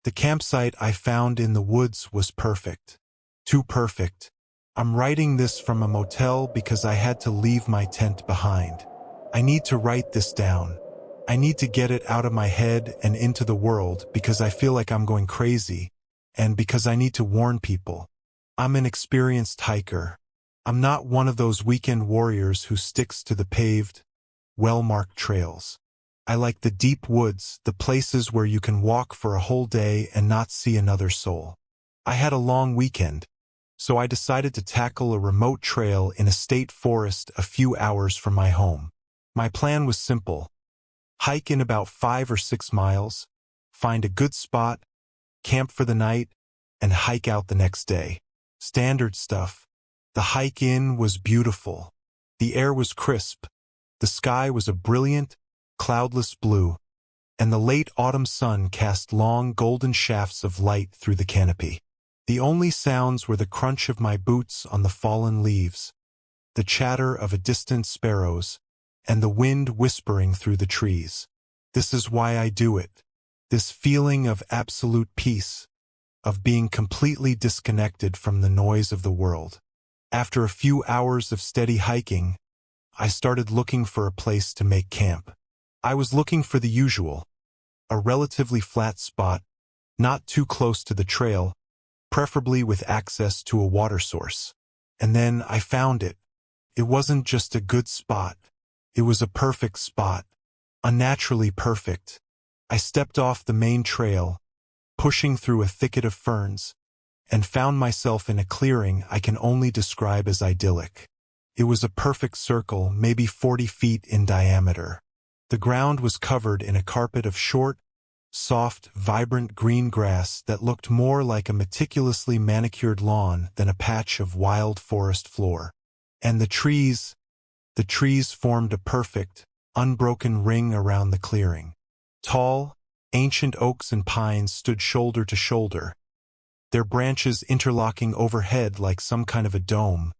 The campsite I found in the woods was perfect. Too perfect. I'm writing this from a motel because I had to leave my tent behind. I need to write this down. I need to get it out of my head and into the world because I feel like I'm going crazy, and because I need to warn people. I'm an experienced hiker. I'm not one of those weekend warriors who sticks to the paved, well-marked trails. I like the deep woods, the places where you can walk for a whole day and not see another soul. I had a long weekend, so I decided to tackle a remote trail in a state forest a few hours from my home. My plan was simple. Hike in about 5 or 6 miles, find a good spot, camp for the night, and hike out the next day. Standard stuff. The hike in was beautiful. The air was crisp. The sky was a brilliant, cloudless blue, and the late autumn sun cast long golden shafts of light through the canopy. The only sounds were the crunch of my boots on the fallen leaves, the chatter of a distant sparrows, and the wind whispering through the trees. This is why I do it. This feeling of absolute peace, of being completely disconnected from the noise of the world. After a few hours of steady hiking, I started looking for a place to make camp. I was looking for the usual, a relatively flat spot, not too close to the trail, preferably with access to a water source. And then I found it. It wasn't just a good spot. It was a perfect spot, unnaturally perfect. I stepped off the main trail, pushing through a thicket of ferns, and found myself in a clearing I can only describe as idyllic. It was a perfect circle, maybe 40 feet in diameter. The ground was covered in a carpet of short, soft, vibrant green grass that looked more like a meticulously manicured lawn than a patch of wild forest floor. And the trees formed a perfect, unbroken ring around the clearing. Tall, ancient oaks and pines stood shoulder to shoulder, their branches interlocking overhead like some kind of a dome,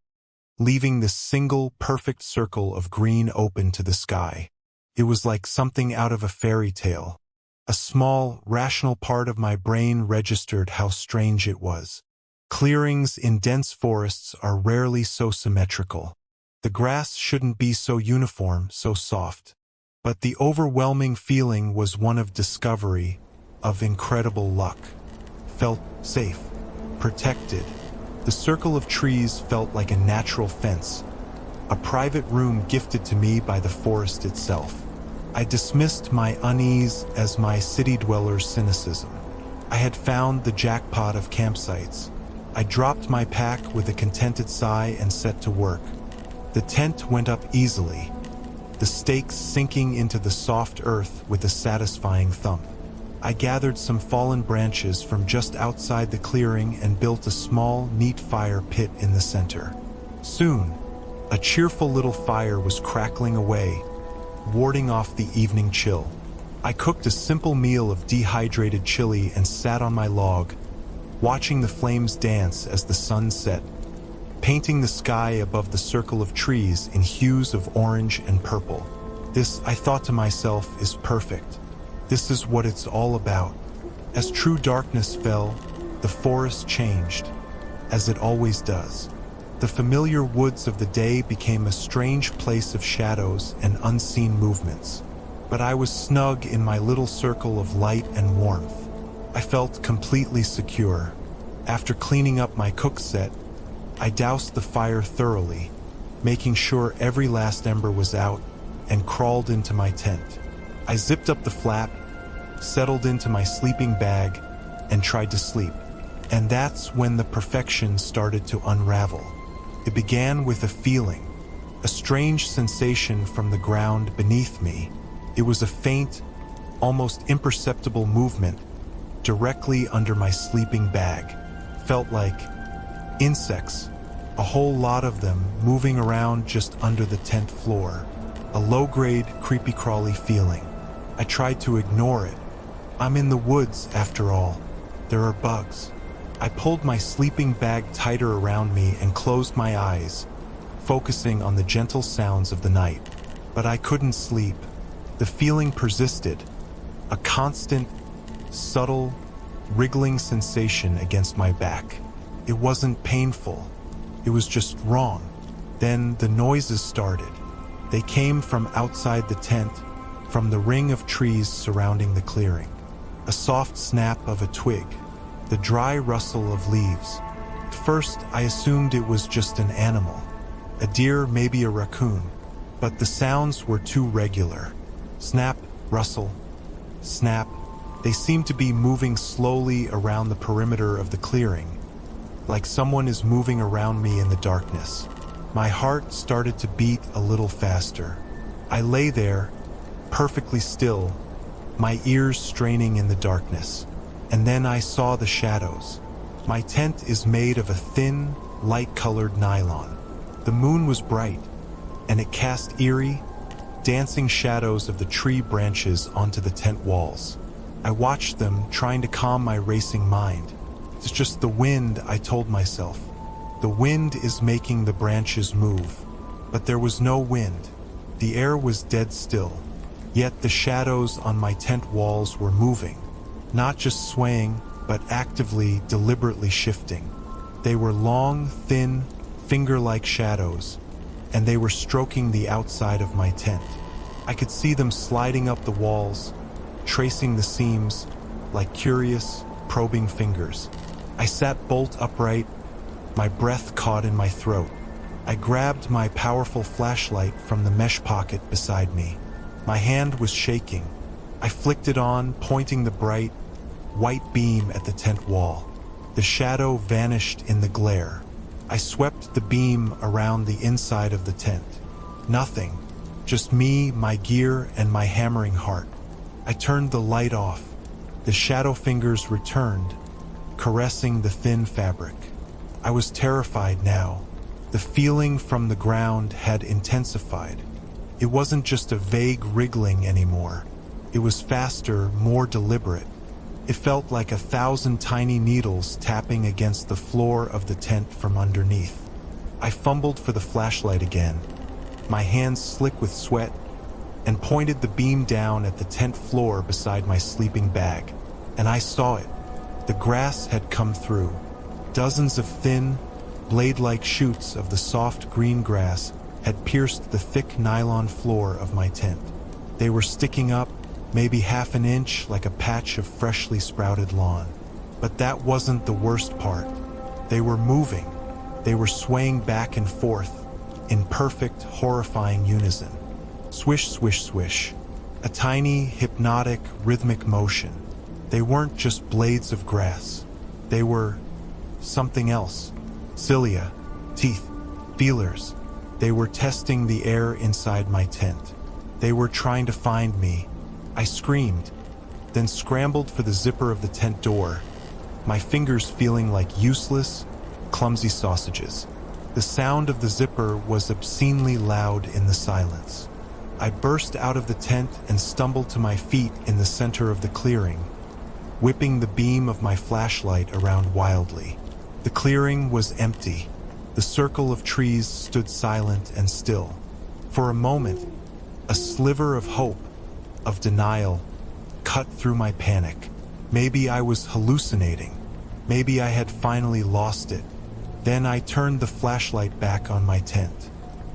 leaving this single, perfect circle of green open to the sky. It was like something out of a fairy tale. A small, rational part of my brain registered how strange it was. Clearings in dense forests are rarely so symmetrical. The grass shouldn't be so uniform, so soft. But the overwhelming feeling was one of discovery, of incredible luck. Felt safe, protected. The circle of trees felt like a natural fence, a private room gifted to me by the forest itself. I dismissed my unease as my city dweller's cynicism. I had found the jackpot of campsites. I dropped my pack with a contented sigh and set to work. The tent went up easily, the stakes sinking into the soft earth with a satisfying thump. I gathered some fallen branches from just outside the clearing and built a small, neat fire pit in the center. Soon, a cheerful little fire was crackling away, warding off the evening chill. I cooked a simple meal of dehydrated chili and sat on my log, watching the flames dance as the sun set, painting the sky above the circle of trees in hues of orange and purple. This, I thought to myself, is perfect. This is what it's all about. As true darkness fell, the forest changed, as it always does. The familiar woods of the day became a strange place of shadows and unseen movements. But I was snug in my little circle of light and warmth. I felt completely secure. After cleaning up my cook set, I doused the fire thoroughly, making sure every last ember was out, and crawled into my tent. I zipped up the flap, settled into my sleeping bag, and tried to sleep. And that's when the perfection started to unravel. It began with a feeling, a strange sensation from the ground beneath me. It was a faint, almost imperceptible movement directly under my sleeping bag. Felt like insects, a whole lot of them moving around just under the tent floor. A low-grade, creepy-crawly feeling. I tried to ignore it. I'm in the woods, after all. There are bugs. I pulled my sleeping bag tighter around me and closed my eyes, focusing on the gentle sounds of the night. But I couldn't sleep. The feeling persisted. A constant, subtle, wriggling sensation against my back. It wasn't painful. It was just wrong. Then the noises started. They came from outside the tent, from the ring of trees surrounding the clearing. A soft snap of a twig, the dry rustle of leaves. At first, I assumed it was just an animal, a deer, maybe a raccoon, but the sounds were too regular. Snap, rustle, snap. They seemed to be moving slowly around the perimeter of the clearing, like someone is moving around me in the darkness. My heart started to beat a little faster. I lay there, perfectly still, my ears straining in the darkness. And then I saw the shadows. My tent is made of a thin, light-colored nylon. The moon was bright, and it cast eerie, dancing shadows of the tree branches onto the tent walls. I watched them, trying to calm my racing mind. It's just the wind, I told myself. The wind is making the branches move. But there was no wind. The air was dead still. Yet the shadows on my tent walls were moving. Not just swaying, but actively, deliberately shifting. They were long, thin, finger-like shadows, and they were stroking the outside of my tent. I could see them sliding up the walls, tracing the seams like curious, probing fingers. I sat bolt upright, my breath caught in my throat. I grabbed my powerful flashlight from the mesh pocket beside me. My hand was shaking. I flicked it on, pointing the bright, white beam at the tent wall. The shadow vanished in the glare. I swept the beam around the inside of the tent. Nothing, just me, my gear, and my hammering heart. I turned the light off. The shadow fingers returned, caressing the thin fabric. I was terrified now. The feeling from the ground had intensified. It wasn't just a vague wriggling anymore. It was faster, more deliberate. It felt like 1,000 tiny needles tapping against the floor of the tent from underneath. I fumbled for the flashlight again, my hands slick with sweat, and pointed the beam down at the tent floor beside my sleeping bag. And I saw it. The grass had come through. Dozens of thin, blade-like shoots of the soft green grass had pierced the thick nylon floor of my tent. They were sticking up, maybe half an inch, like a patch of freshly sprouted lawn. But that wasn't the worst part. They were moving. They were swaying back and forth, in perfect, horrifying unison. Swish, swish, swish. A tiny, hypnotic, rhythmic motion. They weren't just blades of grass. They were something else. Cilia, teeth, feelers. They were testing the air inside my tent. They were trying to find me. I screamed, then scrambled for the zipper of the tent door, my fingers feeling like useless, clumsy sausages. The sound of the zipper was obscenely loud in the silence. I burst out of the tent and stumbled to my feet in the center of the clearing, whipping the beam of my flashlight around wildly. The clearing was empty. The circle of trees stood silent and still. For a moment, a sliver of hope, of denial, cut through my panic. Maybe I was hallucinating. Maybe I had finally lost it. Then I turned the flashlight back on my tent,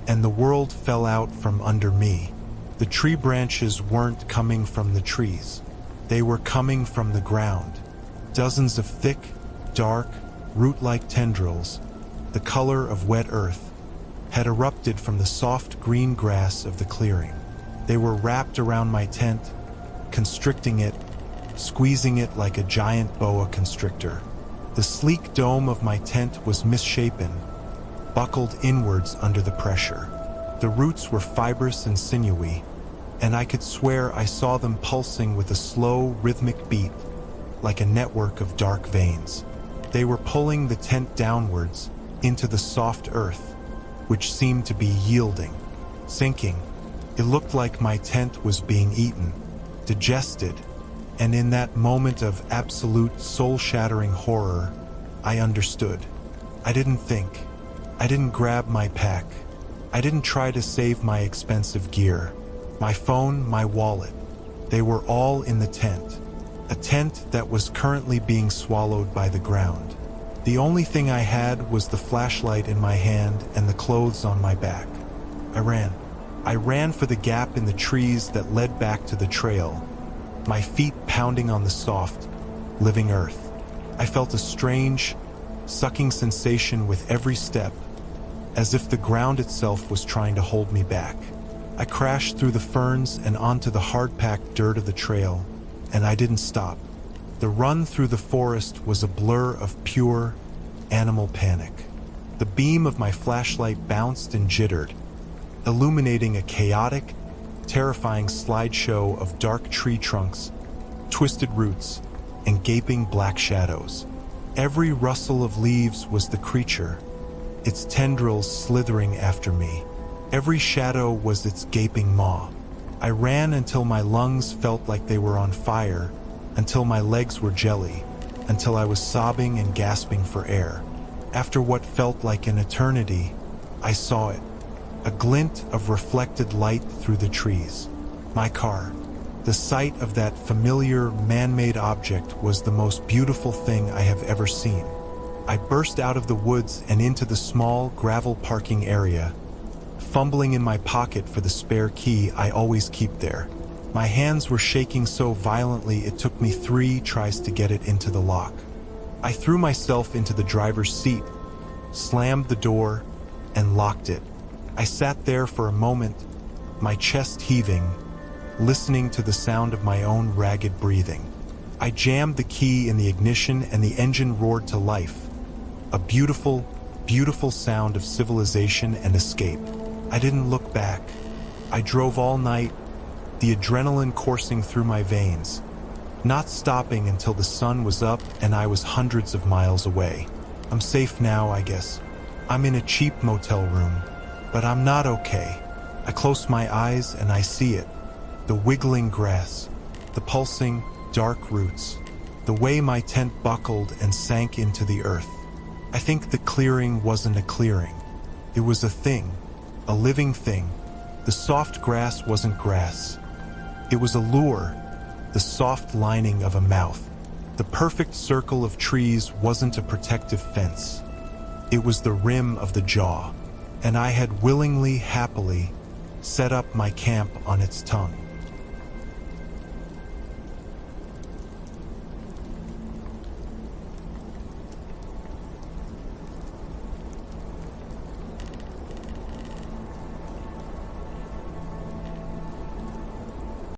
and the world fell out from under me. The tree branches weren't coming from the trees. They were coming from the ground. Dozens of thick, dark, root-like tendrils, the color of wet earth, had erupted from the soft green grass of the clearing. They were wrapped around my tent, constricting it, squeezing it like a giant boa constrictor. The sleek dome of my tent was misshapen, buckled inwards under the pressure. The roots were fibrous and sinewy, and I could swear I saw them pulsing with a slow, rhythmic beat, like a network of dark veins. They were pulling the tent downwards into the soft earth, which seemed to be yielding, sinking. It looked like my tent was being eaten, digested, and in that moment of absolute soul-shattering horror, I understood. I didn't think. I didn't grab my pack. I didn't try to save my expensive gear. My phone, my wallet. They were all in the tent. a tent that was currently being swallowed by the ground. The only thing I had was the flashlight in my hand and the clothes on my back. I ran. I ran for the gap in the trees that led back to the trail, my feet pounding on the soft, living earth. I felt a strange, sucking sensation with every step, as if the ground itself was trying to hold me back. I crashed through the ferns and onto the hard-packed dirt of the trail, and I didn't stop. The run through the forest was a blur of pure, animal panic. The beam of my flashlight bounced and jittered, illuminating a chaotic, terrifying slideshow of dark tree trunks, twisted roots, and gaping black shadows. Every rustle of leaves was the creature, its tendrils slithering after me. Every shadow was its gaping maw. I ran until my lungs felt like they were on fire, until my legs were jelly, until I was sobbing and gasping for air. After what felt like an eternity, I saw it. A glint of reflected light through the trees. My car. The sight of that familiar, man-made object was the most beautiful thing I have ever seen. I burst out of the woods and into the small, gravel parking area, fumbling in my pocket for the spare key I always keep there. My hands were shaking so violently it took me 3 tries to get it into the lock. I threw myself into the driver's seat, slammed the door, and locked it. I sat there for a moment, my chest heaving, listening to the sound of my own ragged breathing. I jammed the key in the ignition and the engine roared to life. A beautiful, beautiful sound of civilization and escape. I didn't look back. I drove all night, the adrenaline coursing through my veins, not stopping until the sun was up and I was hundreds of miles away. I'm safe now, I guess. I'm in a cheap motel room, but I'm not okay. I close my eyes and I see it. The wiggling grass, the pulsing, dark roots, the way my tent buckled and sank into the earth. I think the clearing wasn't a clearing. It was a thing, a living thing. The soft grass wasn't grass. It was a lure, the soft lining of a mouth. The perfect circle of trees wasn't a protective fence. It was the rim of the jaw, and I had willingly, happily set up my camp on its tongue.